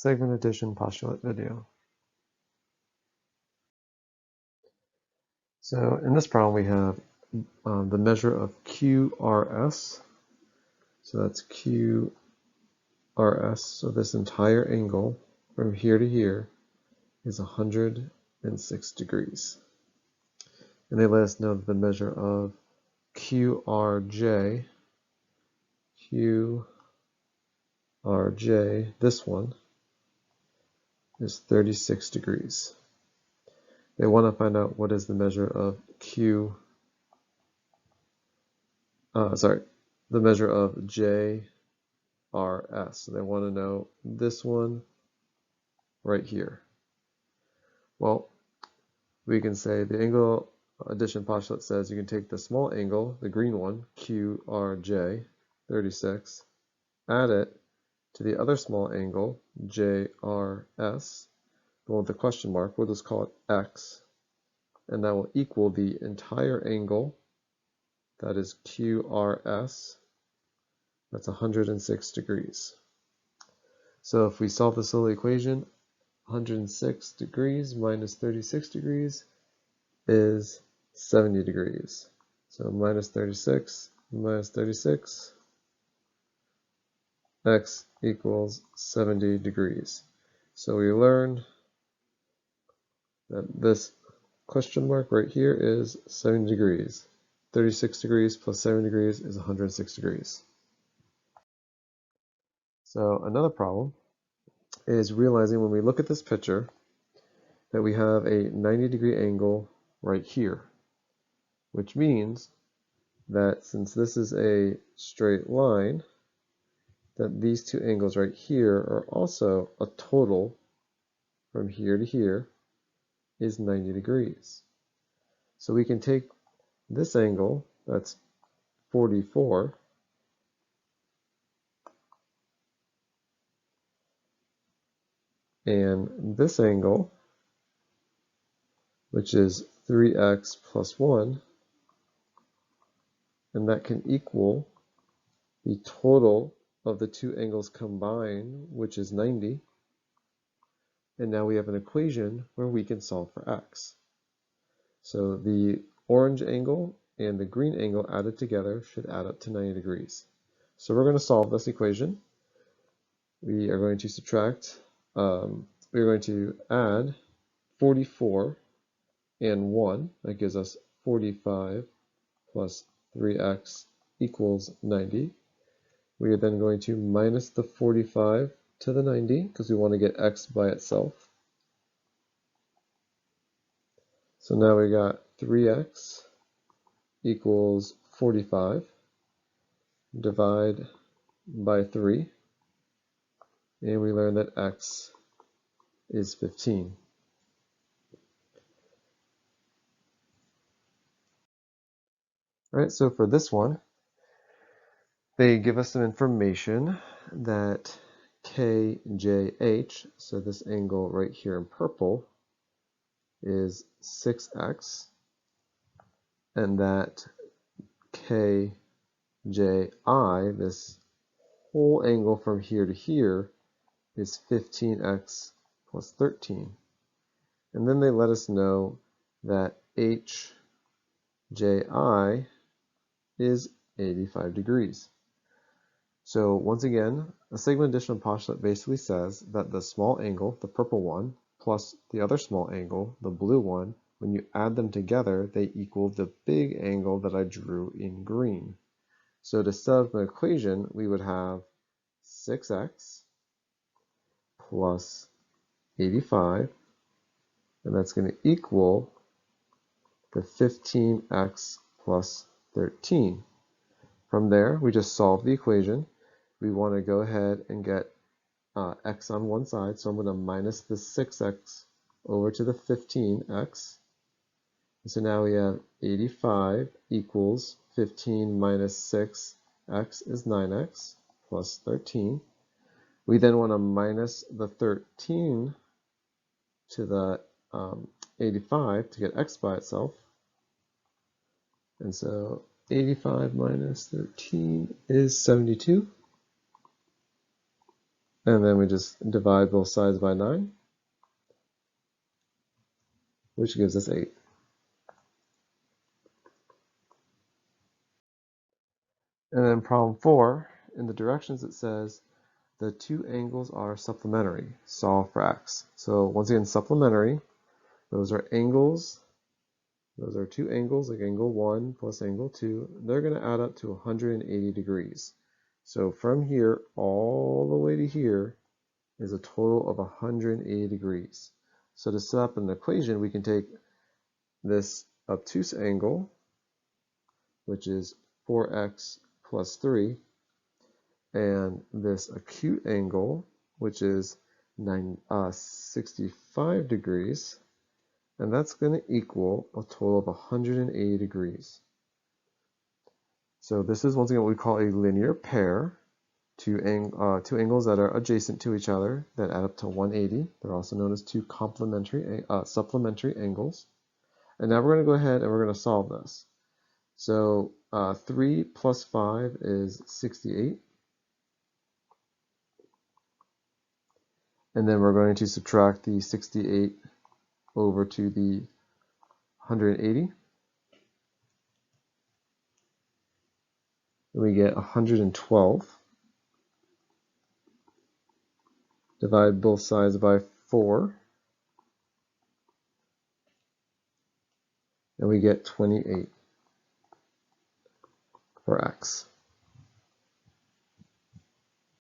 segment addition postulate video. So in this problem we have the measure of QRS. So that's QRS, so this entire angle from here to here is 106 degrees. And they let us know that the measure of QRJ, this one, is 36 degrees. They want to find out what is the measure of the measure of JRS. So they want to know this one right here. Well, we can say the angle addition postulate says you can take the small angle, the green one, QRJ, 36, add it to the other small angle, JRS, the one with the question mark, we'll just call it X, and that will equal the entire angle, that is QRS, that's 106 degrees. So if we solve this little equation, 106 degrees minus 36 degrees is 70 degrees. So minus 36 minus 36, X equals 70 degrees. So we learned that this question mark right here is 70 degrees. 36 degrees plus 70 degrees is 106 degrees. So another problem is realizing when we look at this picture that we have a 90-degree angle right here, which means that since this is a straight line, that these two angles right here are also a total from here to here is 90 degrees. So we can take this angle, that's 44, and this angle, which is 3x plus 1, and that can equal the total of the two angles combined, which is 90. And now we have an equation where we can solve for x. So the orange angle and the green angle added together should add up to 90 degrees. So we're going to solve this equation. We are going to subtract, we're going to add 44 and 1. That gives us 45 plus 3x equals 90. We are then going to minus the 45 to the 90 because we want to get x by itself. So now we got 3x equals 45. Divide by 3. And we learn that x is 15. All right, so for this one, they give us some information that KJH, so this angle right here in purple, is 6x, and that KJI, this whole angle from here to here, is 15x plus 13. And then they let us know that HJI is 85 degrees. So once again, a segment addition postulate basically says that the small angle, the purple one, plus the other small angle, the blue one, when you add them together, they equal the big angle that I drew in green. So to set up an equation, we would have 6x plus 85, and that's going to equal the 15x plus 13. From there, we just solve the equation. We want to go ahead and get x on one side, so I'm going to minus the 6x over to the 15x. So now we have 85 equals 15 minus 6x is 9x plus 13. We then want to minus the 13 to the 85 to get x by itself. And so 85 minus 13 is 72. And then we just divide both sides by 9, which gives us 8. And then problem 4, in the directions it says the two angles are supplementary. Solve for x. So once again, supplementary, those are angles. Those are two angles, like angle 1 plus angle 2. They're going to add up to 180 degrees. So from here all the way to here is a total of 180 degrees. So to set up an equation, we can take this obtuse angle, which is 4x plus 3, and this acute angle, which is 65 degrees, and that's going to equal a total of 180 degrees. So this is once again what we call a linear pair, two angles that are adjacent to each other that add up to 180. They're also known as two supplementary angles. And now we're going to go ahead and we're going to solve this. So 3 plus 5 is 68. And then we're going to subtract the 68 over to the 180. And we get 112. Divide both sides by 4. And we get 28 for x.